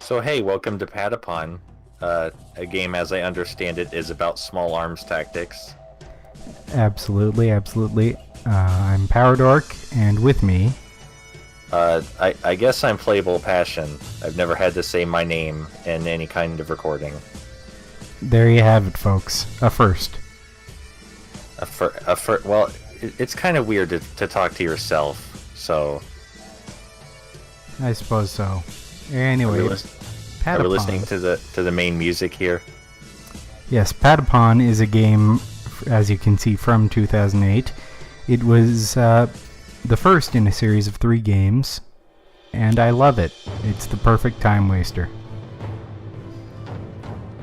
So hey, welcome to Patapon. A game, as I understand it, is about small arms tactics. Absolutely, absolutely. I'm Powerdork, and with me, I guess I'm PlayablePassion. I've never had to say my name in any kind of recording. there you have it, folks. A first. Well, it's kind of weird to talk to yourself. So, I suppose so. are Anyway, we, lis- are we listening Patapon. to the main music here? Yes, Patapon is a game, as you can see, from 2008. It was the first in a series of 3 games, and I love it. It's the perfect time waster.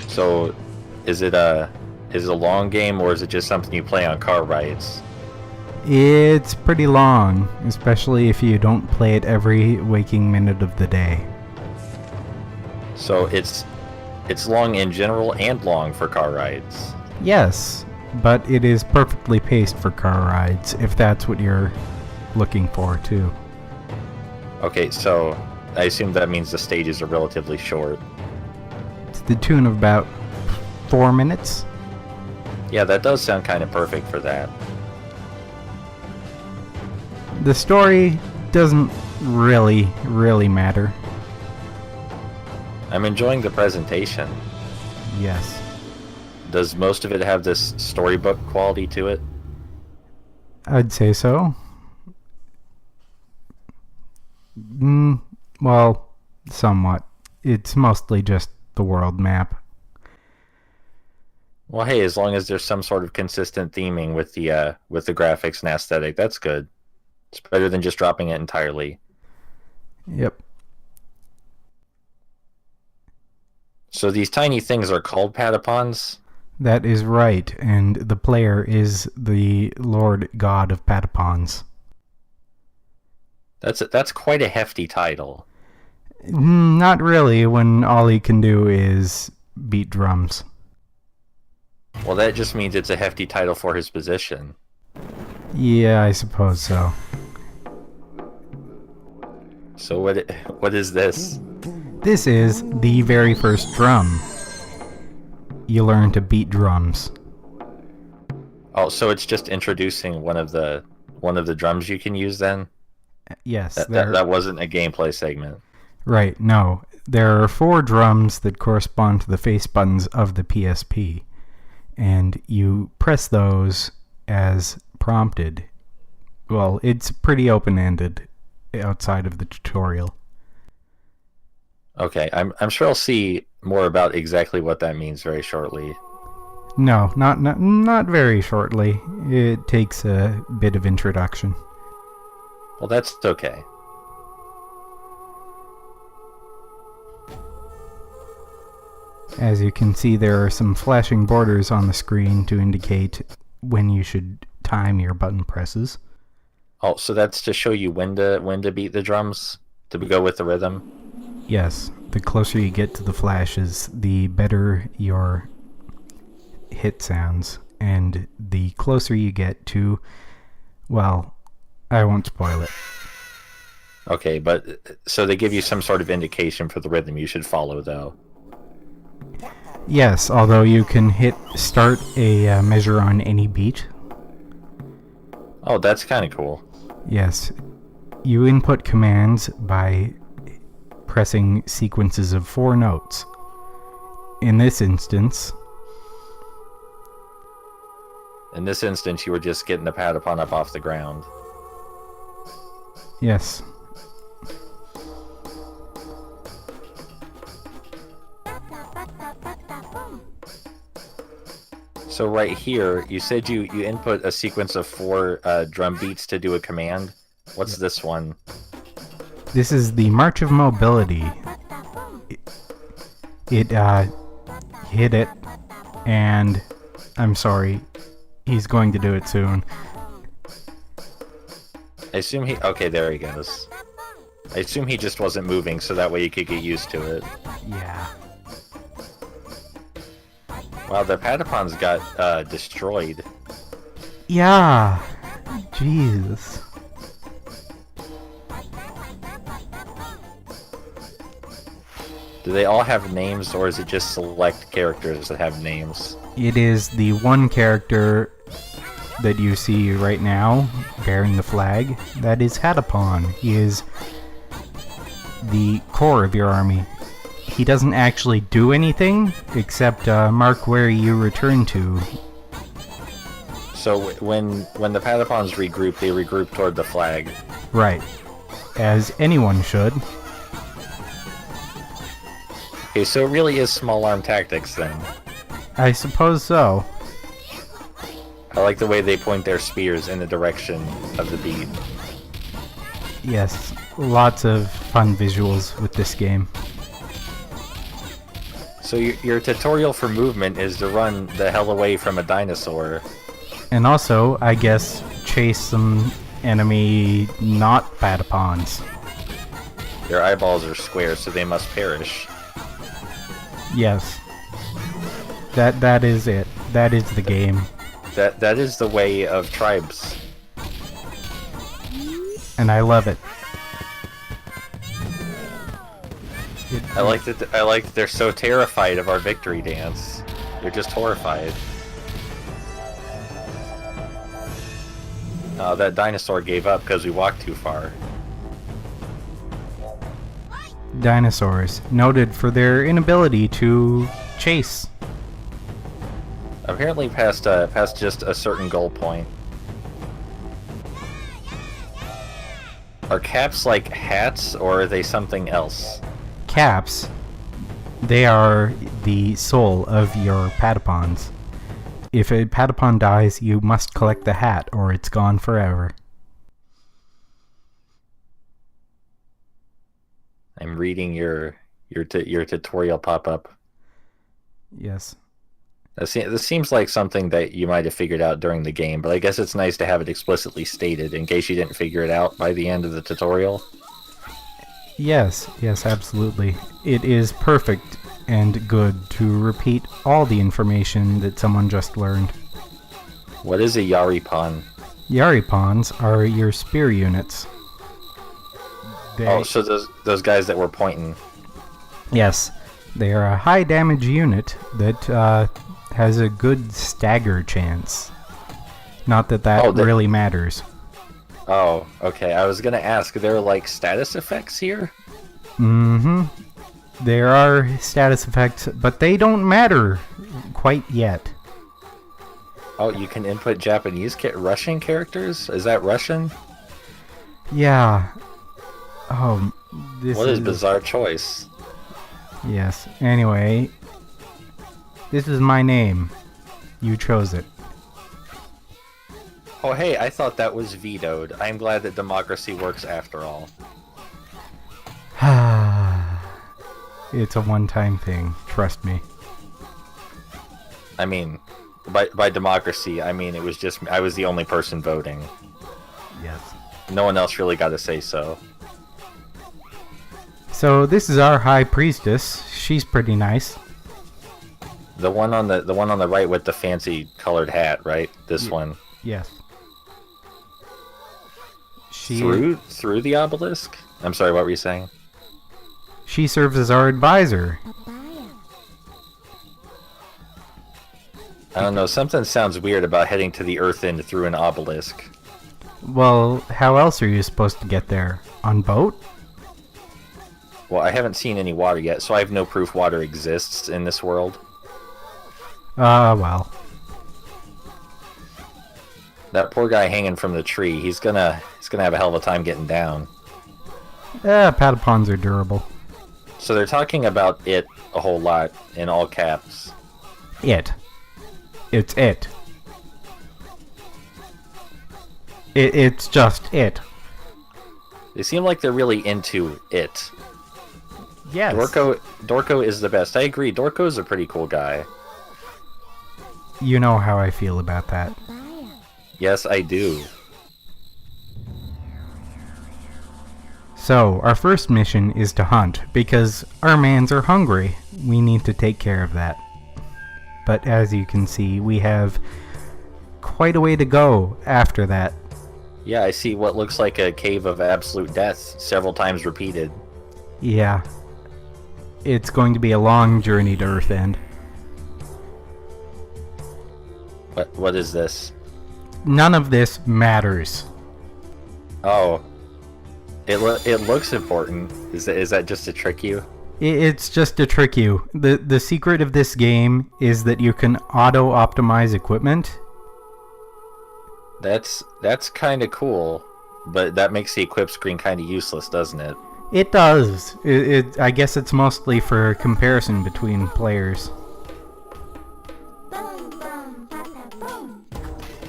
So, is it a long game, or is it just something you play on car rides? It's pretty long, especially if you don't play it every waking minute of the day. So it's long in general and long for car rides. Yes, but it is perfectly paced for car rides, if that's what you're looking for, too. Okay, so I assume that means the stages are relatively short. To the tune of about 4 minutes. Yeah, that does sound kind of perfect for that. The story doesn't really matter. I'm enjoying the presentation. Yes. Does most of it have this storybook quality to it? I'd say so. Well, somewhat. It's mostly just the world map. Well, hey, as long as there's some sort of consistent theming with the graphics and aesthetic, that's good. It's better than just dropping it entirely. Yep. So these tiny things are called Patapons? That is right, and the player is the Lord God of Patapons. That's quite a hefty title. Not really, when all he can do is beat drums. Well, that just means it's a hefty title for his position. Yeah, I suppose so. So what is this? This is the very first drum. You learn to beat drums. Oh, so it's just introducing one of the drums you can use then? Yes, That wasn't a gameplay segment. Right, no. There are 4 drums that correspond to the face buttons of the PSP, and you press those as prompted. Well, it's pretty open-ended outside of the tutorial. Okay, I'm sure I'll see more about exactly what that means very shortly. No, not very shortly. It takes a bit of introduction. Well, that's okay. As you can see, there are some flashing borders on the screen to indicate when you should time your button presses. Oh, so that's to show you when to beat the drums to go with the rhythm. Yes, the closer you get to the flashes, the better your hit sounds, and the closer you get to, well, I won't spoil it. Okay, but so they give you some sort of indication for the rhythm you should follow, though. Yes, although you can hit start a measure on any beat. Oh, that's kind of cool. Yes, you input commands by pressing sequences of 4 notes. In this instance, you were just getting the Patapon up off the ground. yes. So right here, you said you input a sequence of 4 drum beats to do a command. What's this one? This is the March of Mobility. It hit it, and I'm sorry, he's going to do it soon. I assume he... Okay, there he goes. I assume he just wasn't moving, so that way you could get used to it. Yeah. Wow, the Patapon's got destroyed. Yeah. Jesus. Do they all have names, or is it just select characters that have names? It is the one character that you see right now bearing the flag. That is Patapon. He is the core of your army. He doesn't actually do anything except mark where you return to. So when the Patapons regroup, they regroup toward the flag. Right. As anyone should. Okay, so it really is small arm tactics then. I suppose so. I like the way they point their spears in the direction of the beat. Yes, lots of fun visuals with this game. So your tutorial for movement is to run the hell away from a dinosaur. And also, I guess, chase some enemy not Patapons. Their eyeballs are square, so they must perish. Yes. That is it. That is the game. That is the way of tribes. And I love it. I like that they're so terrified of our victory dance. They're just horrified. That dinosaur gave up because we walked too far. Dinosaurs, noted for their inability to chase. Apparently past just a certain goal point. Are caps like hats, or are they something else? Caps, they are the soul of your Patapons. If a Patapon dies, you must collect the hat, or it's gone forever. I'm reading your tutorial pop up. Yes. This seems like something that you might have figured out during the game, but I guess it's nice to have it explicitly stated in case you didn't figure it out by the end of the tutorial. Yes, absolutely. It is perfect and good to repeat all the information that someone just learned. What is a Yaripon? Yaripons are your spear units. Oh, so those guys that were pointing. Yes, they are a high damage unit that has a good stagger chance. Not that really matters. Oh, okay. I was gonna ask, there are like status effects here? Mm-hmm. There are status effects, but they don't matter quite yet. Oh, you can input Japanese Russian characters? Is that Russian? Yeah. Oh, What a bizarre choice. Yes. Anyway, this is my name. You chose it. Oh, hey, I thought that was vetoed. I'm glad that democracy works after all. It's a one-time thing. Trust me. I mean, by democracy, I mean it was just I was the only person voting. Yes. No one else really got to say so. So this is our high priestess. She's pretty nice. The one on the right with the fancy colored hat, right? This one. Yes. Through the obelisk? I'm sorry, what were you saying? She serves as our advisor. I don't know, something sounds weird about heading to the earth end through an obelisk. Well, how else are you supposed to get there? On boat? Well, I haven't seen any water yet, so I have no proof water exists in this world. Well. That poor guy hanging from the tree, he's gonna have a hell of a time getting down. Patapons are durable. So they're talking about it a whole lot in all caps. It. It's it. It's just it. They seem like they're really into it. Yes. Dorko is the best. I agree. Dorko's a pretty cool guy. You know how I feel about that. Yes, I do. So, our first mission is to hunt, because our mans are hungry. We need to take care of that. But as you can see, we have quite a way to go after that. Yeah, I see what looks like a cave of absolute death several times repeated. Yeah. it's going to be a long journey to Earthend. What is this? None of this matters. Oh. It looks important. Is that just to trick you? It's just to trick you. The secret of this game is that you can auto-optimize equipment. That's kind of cool, but that makes the equip screen kind of useless, doesn't it? It does. I guess it's mostly for comparison between players.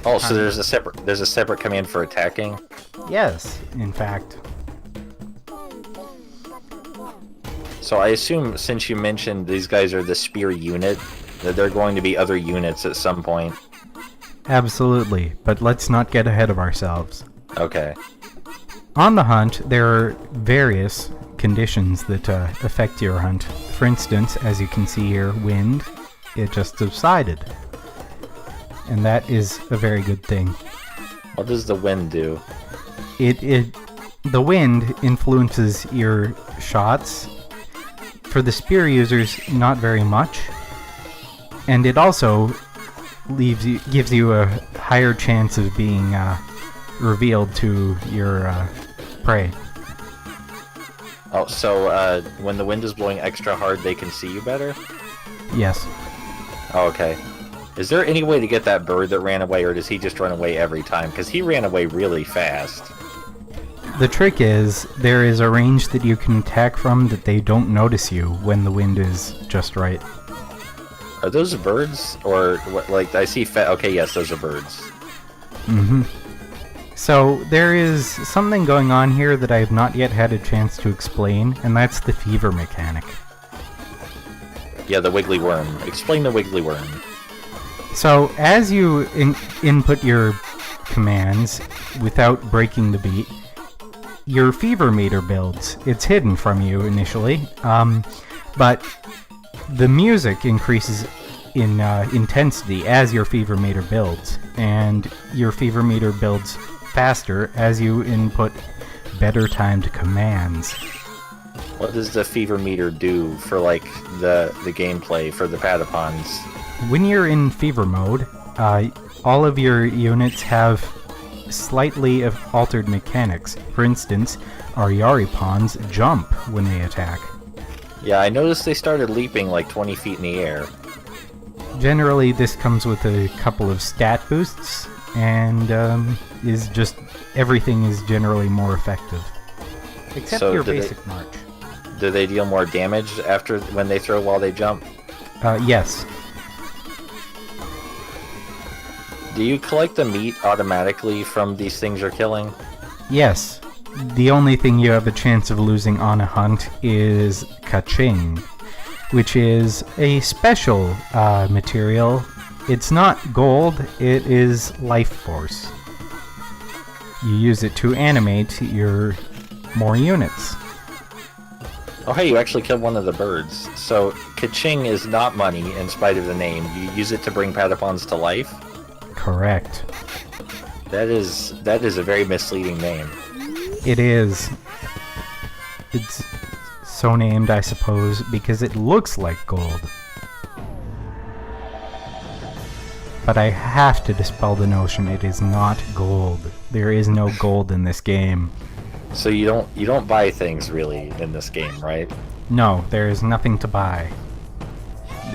Oh, so there's a separate command for attacking? Yes, in fact. So I assume, since you mentioned these guys are the spear unit, that they're going to be other units at some point. Absolutely, but let's not get ahead of ourselves. Okay. On the hunt, there are various conditions that affect your hunt. For instance, as you can see here, wind, it just subsided. And that is a very good thing. What does the wind do? The wind influences your shots. For the spear users, not very much. And it also gives you a higher chance of being revealed to your prey. Oh, so when the wind is blowing extra hard, they can see you better? Yes. Oh, okay. Is there any way to get that bird that ran away, or does he just run away every time? Because he ran away really fast. The trick is, there is a range that you can attack from that they don't notice you when the wind is just right. Are those birds? Or, what? Like, I see okay, yes, those are birds. Mm-hmm. So, there is something going on here that I have not yet had a chance to explain, and that's the fever mechanic. Yeah, the wiggly worm. Explain the wiggly worm. So, as you input your commands without breaking the beat, your fever meter builds. It's hidden from you initially, but the music increases in intensity as your fever meter builds, and your fever meter builds faster as you input better timed commands. What does the fever meter do for, like, the gameplay for the Patapons? When you're in fever mode, all of your units have slightly altered mechanics. For instance, our Yaripons jump when they attack. Yeah, I noticed they started leaping like 20 feet in the air. Generally, this comes with a couple of stat boosts, and everything is generally more effective. Except So your do basic march. Do they deal more damage when they throw while they jump? Yes. Do you collect the meat automatically from these things you're killing? Yes. The only thing you have a chance of losing on a hunt is kaching, which is a special material. It's not gold, it is life force. You use it to animate your more units. Oh hey, you actually killed one of the birds. So, kaching is not money in spite of the name. You use it to bring Patapons to life? Correct. That is a very misleading name. It is. It's so named, I suppose, because it looks like gold. But I have to dispel the notion it is not gold. There is no gold in this game. So you don't buy things really in this game, right? No, there is nothing to buy.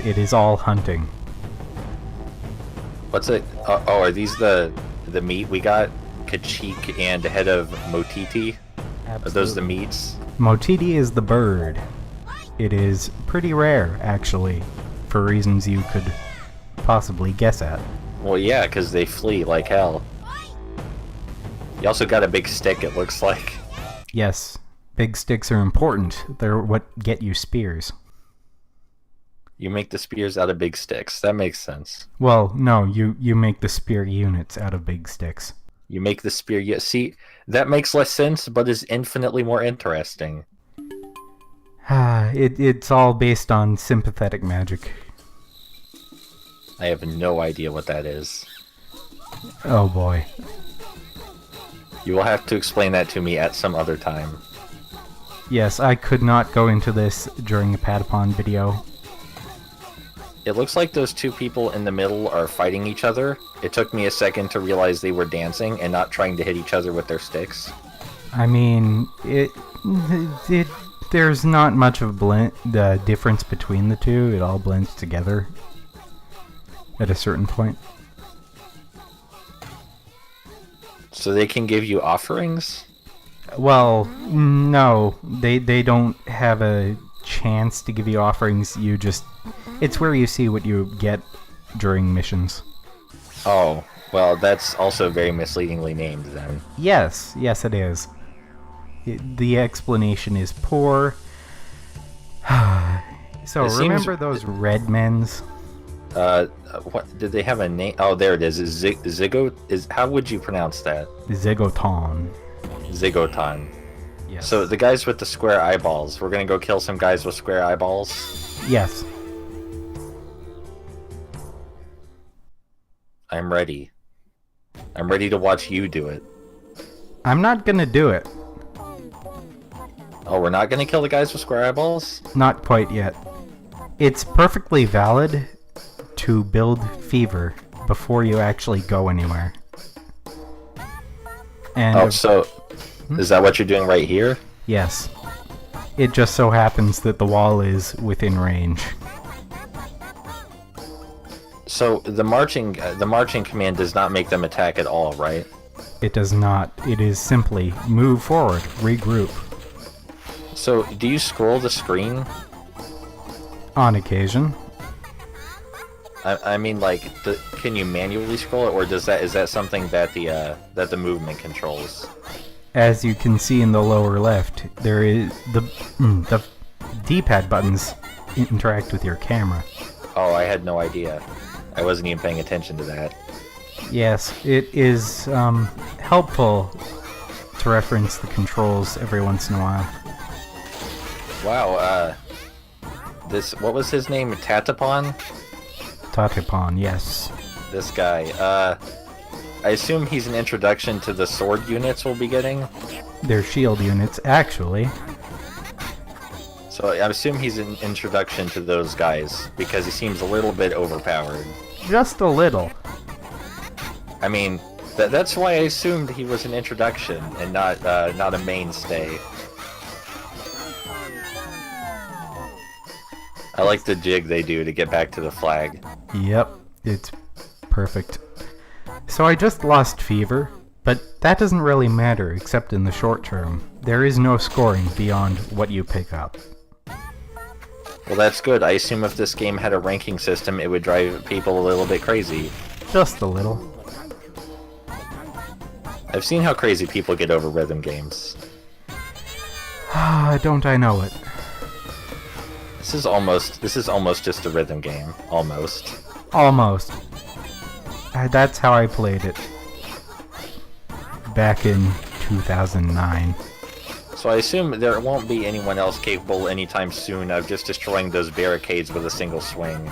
It is all hunting. What's it? Oh, are these the meat we got? Kachik and head of Motiti? Absolutely. Are those the meats? Motiti is the bird. It is pretty rare, actually, for reasons you could possibly guess at. Well, yeah, because they flee like hell. You also got a big stick, it looks like. Yes, big sticks are important. They're what get you spears. You make the spears out of big sticks. That makes sense. Well, no, you make the spear units out of big sticks. You make the spear... Yeah, see, that makes less sense, but is infinitely more interesting. It's all based on sympathetic magic. I have no idea what that is. Oh boy. You will have to explain that to me at some other time. Yes, I could not go into this during a Patapon video. It looks like those two people in the middle are fighting each other. It took me a second to realize they were dancing and not trying to hit each other with their sticks. I mean, there's not much of the difference between the two. It all blends together at a certain point. So they can give you offerings? Well, no, they don't have a chance to give you offerings. It's where you see what you get during missions. Oh, well, that's also very misleadingly named then. Yes, it is. The explanation is poor. So remember those red men's? What did they have a name? Oh, there it is. How would you pronounce that? Zygoton. Zygoton. Yes. So the guys with the square eyeballs. We're gonna go kill some guys with square eyeballs. Yes. I'm ready. I'm ready to watch you do it. I'm not gonna do it. Oh, we're not gonna kill the guys with square eyeballs? Not quite yet. It's perfectly valid to build fever before you actually go anywhere. And oh, so is that what you're doing right here? Yes. It just so happens that the wall is within range. So the marching command does not make them attack at all, right? It does not. It is simply move forward, regroup. So do you scroll the screen? On occasion. I mean, like, can you manually scroll it, or is that something that the movement controls? As you can see in the lower left, there is the D-pad buttons interact with your camera. Oh, I had no idea. I wasn't even paying attention to that. Yes, it is helpful to reference the controls every once in a while. Wow, what was his name? Patapon? Patapon, yes. This guy, I assume he's an introduction to the sword units we'll be getting? They're shield units, actually. So I assume he's an introduction to those guys, because he seems a little bit overpowered. Just a little. I mean, that's why I assumed he was an introduction, and not a mainstay. I like the jig they do to get back to the flag. Yep, it's perfect. So I just lost fever, but that doesn't really matter except in the short term. There is no scoring beyond what you pick up. Well, that's good. I assume if this game had a ranking system, it would drive people a little bit crazy. Just a little. I've seen how crazy people get over rhythm games. Don't I know it? This is almost just a rhythm game. Almost. Almost. That's how I played it. Back in 2009. So I assume there won't be anyone else capable anytime soon of just destroying those barricades with a single swing.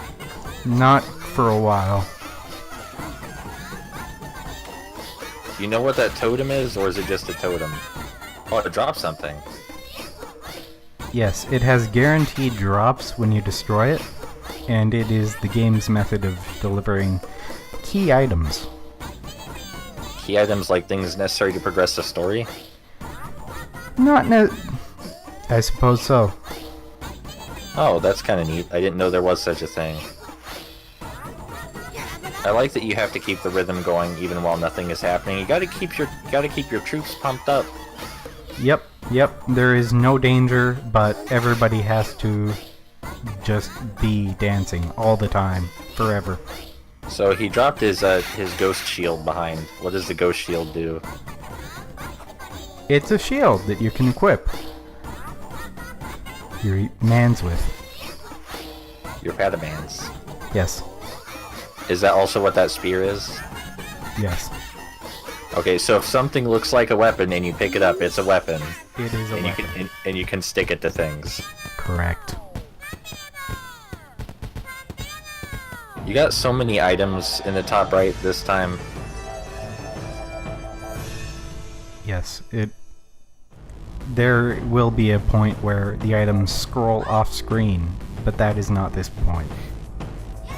Not for a while. You know what that totem is, or is it just a totem? Oh, it dropped something. Yes, it has guaranteed drops when you destroy it, and it is the game's method of delivering key items. Key items like things necessary to progress the story? I suppose so. Oh, that's kind of neat. I didn't know there was such a thing. I like that you have to keep the rhythm going even while nothing is happening. You gotta keep your troops pumped up. Yep. There is no danger, but everybody has to just be dancing all the time, forever. So he dropped his ghost shield behind. What does the ghost shield do? It's a shield that you can equip your mans with. Your patamans. Yes. Is that also what that spear is? Yes. Okay, so if something looks like a weapon and you pick it up, it's a weapon. It is a weapon. And you can stick it to things. Correct. You got so many items in the top right this time. Yes, There will be a point where the items scroll off screen, but that is not this point.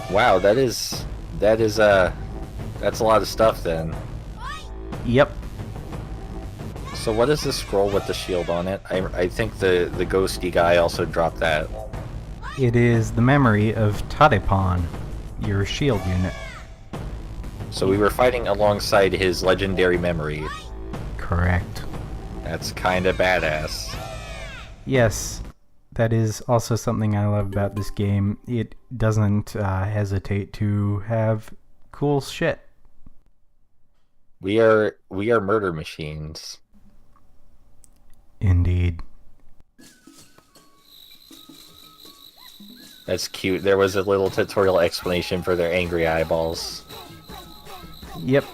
Wow, that's a lot of stuff then. Yep. So what is the scroll with the shield on it? I think the ghosty guy also dropped that. It is the memory of Patapon, your shield unit. So we were fighting alongside his legendary memory. Correct. That's kinda badass. Yes, that is also something I love about this game. It doesn't hesitate to have cool shit. We are murder machines. Indeed. That's cute. There was a little tutorial explanation for their angry eyeballs. Yep.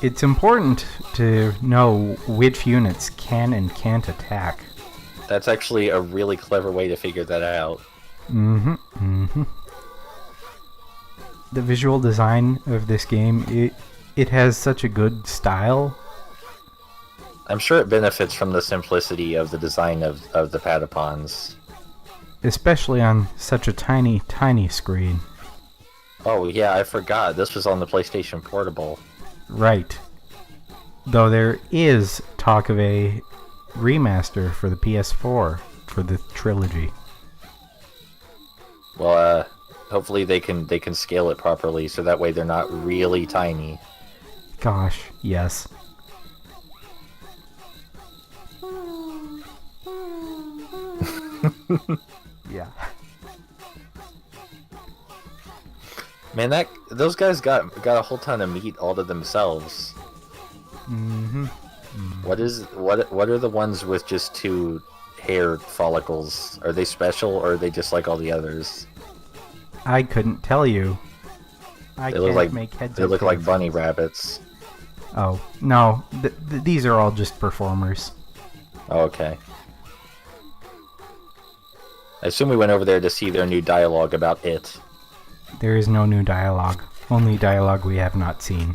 It's important to know which units can and can't attack. That's actually a really clever way to figure that out. The visual design of this game, it has such a good style. I'm sure it benefits from the simplicity of the design of the Patapons. Especially on such a tiny, tiny screen. Oh yeah, I forgot. This was on the PlayStation Portable. Right. Though there is talk of a remaster for the PS4 for the trilogy. Well, hopefully they can scale it properly so that way they're not really tiny. Gosh, yes. Yeah. Man, those guys got a whole ton of meat all to themselves. What are the ones with just 2 hair follicles? Are they special or are they just like all the others? I couldn't tell you. They look like bunny rabbits. Oh, no. These are all just performers. Oh, okay. I assume we went over there to see their new dialogue about it. There is no new dialogue. Only dialogue we have not seen.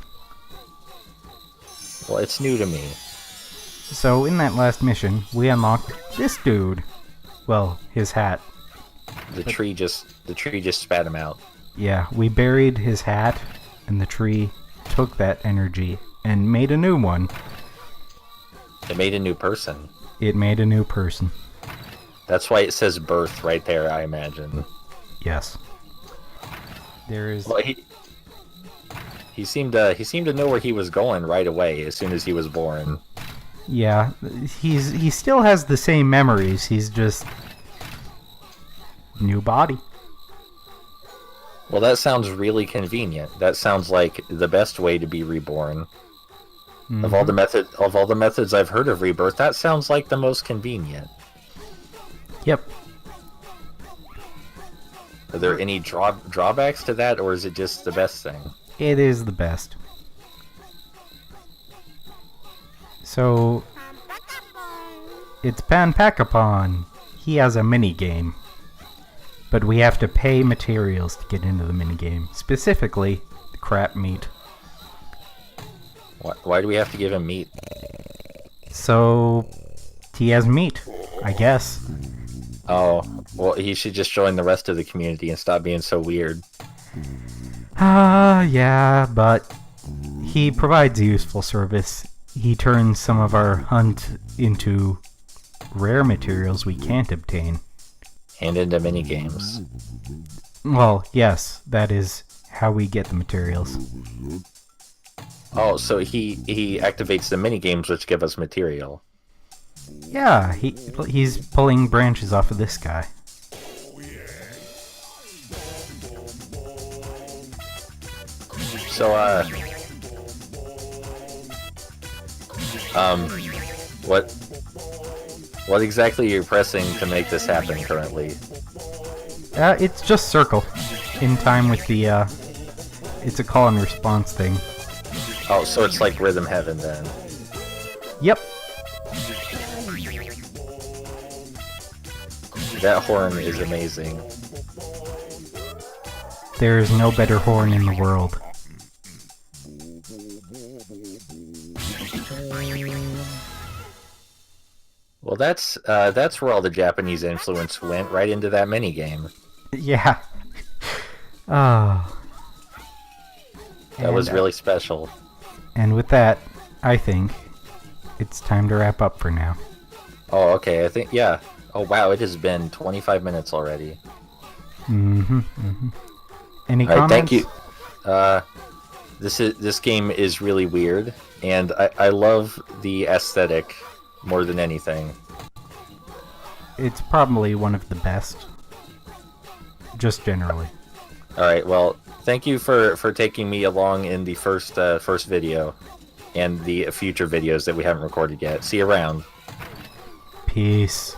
Well, it's new to me. So, in that last mission, we unlocked this dude. Well, his hat. The tree just spat him out. Yeah, we buried his hat, and the tree took that energy and made a new one. It made a new person. It made a new person. That's why it says birth right there, I imagine. Yes. There is... Well, he seemed to know where he was going right away as soon as he was born. Yeah, he still has the same memories. He's just new body. Well, that sounds really convenient. That sounds like the best way to be reborn. Of all the methods I've heard of rebirth, that sounds like the most convenient. Yep. Are there any drawbacks to that, or is it just the best thing? It is the best. So, it's Patapon. He has a mini-game. But we have to pay materials to get into the minigame. Specifically, the crap meat. Why do we have to give him meat? So, he has meat, I guess. Oh, well, he should just join the rest of the community and stop being so weird. Yeah, but he provides a useful service. He turns some of our hunt into rare materials we can't obtain. And into minigames. Well, yes, that is how we get the materials. Oh, so he activates the minigames which give us material. Yeah, he's pulling branches off of this guy. So, what exactly are you pressing to make this happen currently? It's just circle. In time with the, it's a call and response thing. Oh, so it's like Rhythm Heaven then. Yep. That horn is amazing. There is no better horn in the world. that's where all the Japanese influence went, right into that minigame. Yeah. Oh. That was really special. And with that, I think it's time to wrap up for now. Oh, okay. I think, yeah. Oh, wow. It has been 25 minutes already. Any all right, comments? thank you. This game is really weird, and I love the aesthetic more than anything. It's probably one of the best, just generally. All right. Well, thank you for taking me along in the first video, and the future videos that we haven't recorded yet. See you around. Peace.